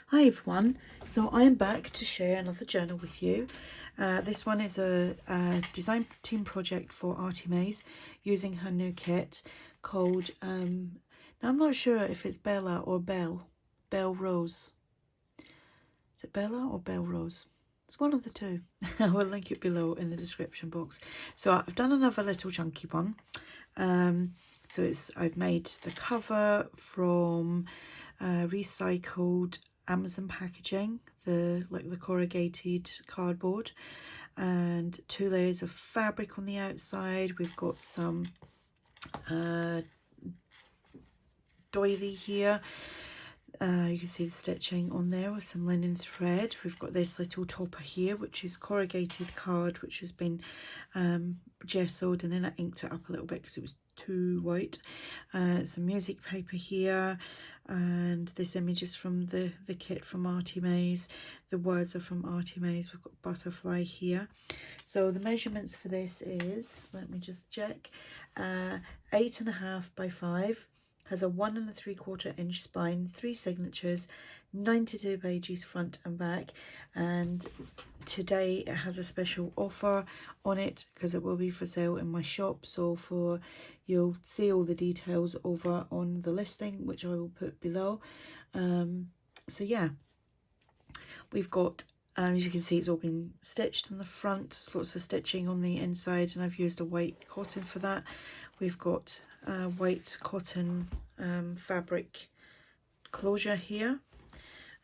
Hi everyone, so I am back to share another journal with you. This one is a design team project for ARTYmaze using her new kit called, now I'm not sure if it's Bella or Belle Rose. Is it Bella or Belle Rose? It's one of the two. I will link it below in the description box. So I've done another little chunky one. I've made the cover from recycled Amazon packaging, the corrugated cardboard, and 2 layers of fabric on the outside. We've got some doily here. You can see the stitching on there with some linen thread. We've got this little topper here, which is corrugated card, which has been gessoed, and then I inked it up a little bit because it was too white. Some music paper here, and this image is from the kit from ARTYmaze. The words are from ARTYmaze. We've got butterfly here. So the measurements for this is, let me just check, 8.5 by 5. Has a 1 3/4 inch spine, 3 signatures, 92 pages front and back, and today it has a special offer on it because it will be for sale in my shop. So you'll see all the details over on the listing, which I will put below. So yeah, we've got, as you can see, it's all been stitched on the front. There's lots of stitching on the inside, and I've used a white cotton for that. We've got white cotton fabric closure here,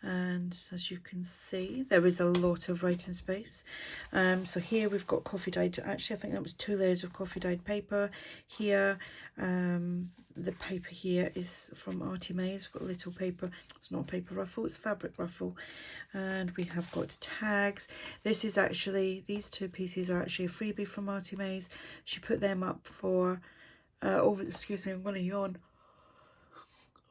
and as you can see, there is a lot of writing space. So here we've got coffee dyed, actually I think that was 2 layers of coffee dyed paper here. The paper here is from ARTYmaze. We've got a little paper, it's not a paper ruffle, it's fabric ruffle, and we have got tags. This is actually, these 2 pieces are actually a freebie from ARTYmaze. She put them up for excuse me, I'm gonna yawn.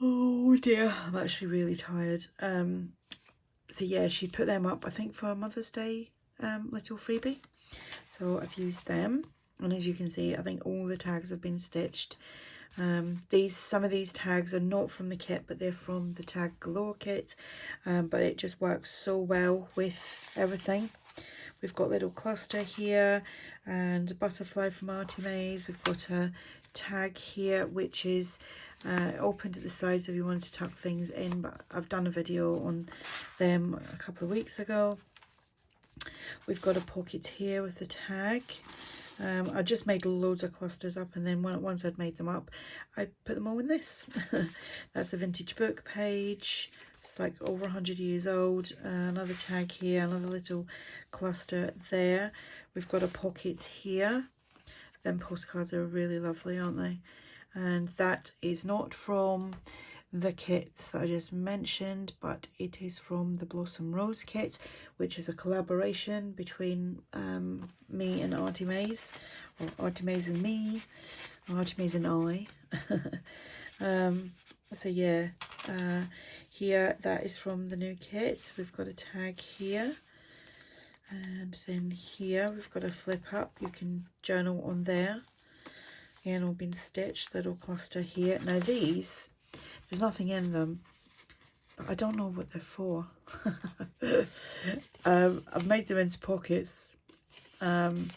Oh dear, I'm actually really tired. So yeah, she put them up, I think, for a Mother's Day little freebie. So I've used them, and as you can see, I think all the tags have been stitched. Some of these tags are not from the kit, but they're from the Tag Galore kit, but it just works so well with everything. We've got a little cluster here and a butterfly from ARTYmaze. We've got a tag here, which is opened at the sides if you wanted to tuck things in, but I've done a video on them a couple of weeks ago. We've got a pocket here with the tag. I just made loads of clusters up, and then once I'd made them up, I put them all in this. That's a vintage book page. It's like over 100 years old. Another tag here, another little cluster there. We've got a pocket here. Them postcards are really lovely, aren't they? And that is not from the kits that I just mentioned, but it is from the Blossom Rose kit, which is a collaboration between me and ARTYmaze, or ARTYmaze and me, or ARTYmaze and I. So yeah, here, that is from the new kit. We've got a tag here, and then here we've got a flip up. You can journal on there. Again, all been stitched. Little cluster here. Now these, there's nothing in them, but I don't know what they're for. I've made them into pockets, and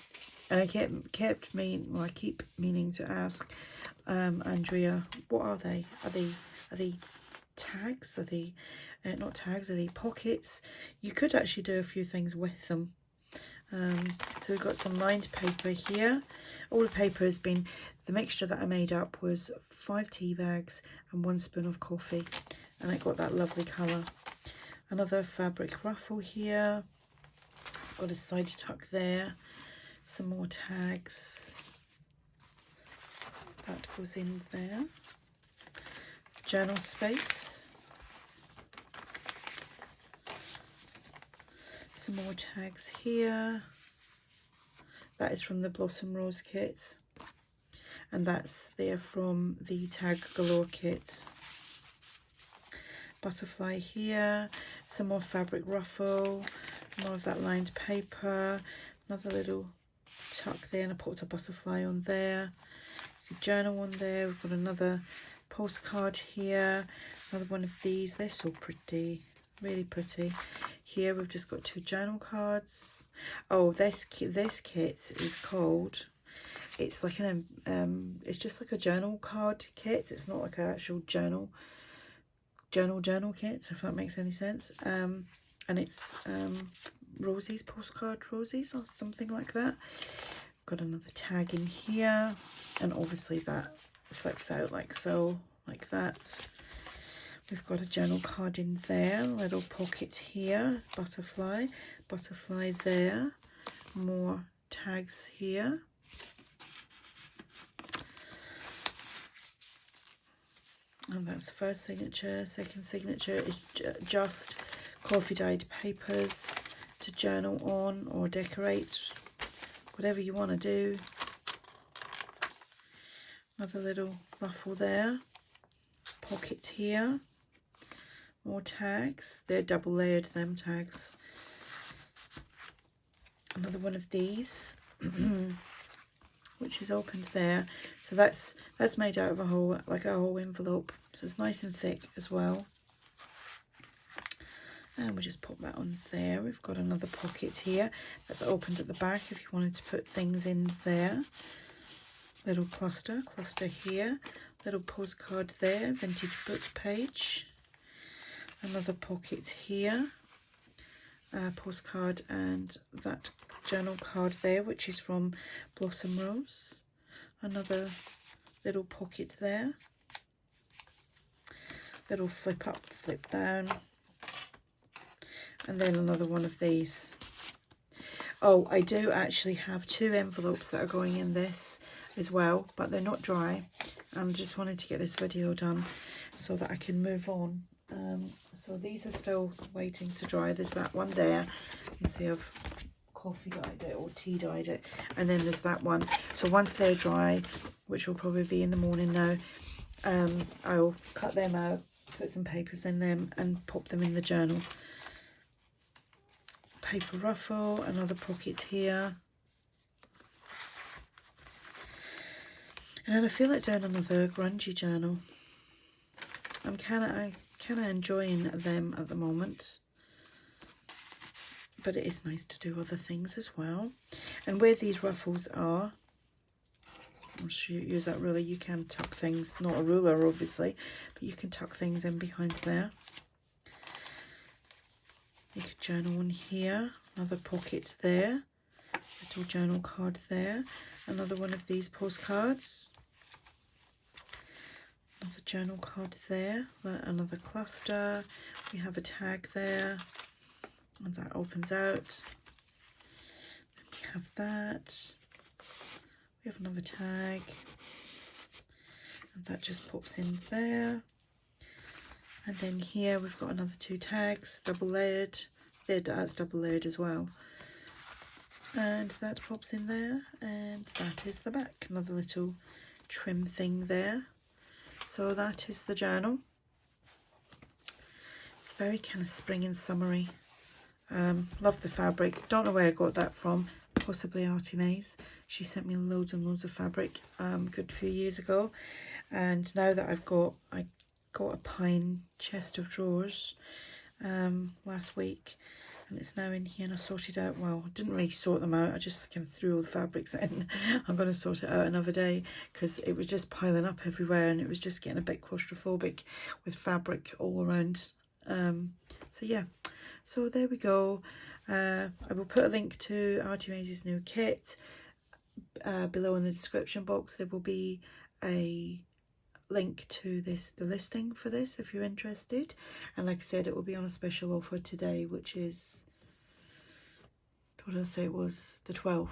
I keep meaning to ask Andrea, what are they? Are they tags? Are they not tags? Are they pockets? You could actually do a few things with them. So we've got some lined paper here. All the paper has been, the mixture that I made up was 5 tea bags and 1 spoon of coffee, and it got that lovely colour. Another fabric ruffle here. Got a side tuck there. Some more tags. That goes in there. Journal space. Some more tags here. That is from the Blossom Rose kit, and that's there from the Tag Galore kit. Butterfly here, some more fabric ruffle, more of that lined paper, another little tuck there, and I put a butterfly on there. Journal on there. We've got another postcard here, another one of these. They're so pretty. really pretty. Here we've just got 2 journal cards. Oh, this kit is called, it's like it's just like a journal card kit. It's not like an actual journal kit, if that makes any sense. And it's Rosie's postcard Rosie's or something like that. Got another tag in here, and obviously that flips out like so, like that. We've got a journal card in there, little pocket here, butterfly there, more tags here. And that's the first signature. Second signature is just coffee dyed papers to journal on or decorate, whatever you want to do. Another little ruffle there, pocket here, more tags. They're double layered, them tags. Another one of these which is opened there, so that's made out of a whole envelope, so it's nice and thick as well. And we'll just pop that on there. We've got another pocket here that's opened at the back if you wanted to put things in there. Little cluster here, little postcard there, vintage book page. Another pocket here, postcard, and that journal card there, which is from Blossom Rose. Another little pocket there, little flip up, flip down, and then another one of these. Oh, I do actually have 2 envelopes that are going in this as well, but they're not dry. I just wanted to get this video done so that I can move on. So these are still waiting to dry. There's that one there. You can see I've coffee dyed it or tea dyed it, and then there's that one. So once they're dry, which will probably be in the morning now, I'll cut them out, put some papers in them, and pop them in the journal. Paper ruffle, another pocket here, and then I feel like doing another grungy journal. I'm kind of enjoying them at the moment, but it is nice to do other things as well. And where these ruffles are, I'll use that ruler. You can tuck things, not a ruler obviously, but you can tuck things in behind there. You could journal on here, another pocket there, little journal card there, another one of these postcards, another journal card there, another cluster. We have a tag there, and that opens out. We have that. We have another tag, and that just pops in there. And then here we've got another 2 tags, double layered. That's double layered as well. And that pops in there, and that is the back. Another little trim thing there. So that is the journal. It's very kind of spring and summery. Love the fabric. Don't know where I got that from. Possibly ARTYmaze. She sent me loads and loads of fabric good few years ago. And now that I got a pine chest of drawers last week, and it's now in here, and I sorted out, well, I didn't really sort them out, I just kind of threw all the fabrics in. I'm going to sort it out another day because it was just piling up everywhere, and it was just getting a bit claustrophobic with fabric all around. So yeah, so there we go. I will put a link to ARTYmaze's new kit below in the description box. There will be a link to the listing for this if you're interested, and like I said, it will be on a special offer today, which is, what did I say it was, the 12th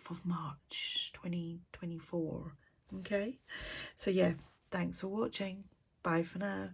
of March 2024. Okay, so yeah, thanks for watching. Bye for now.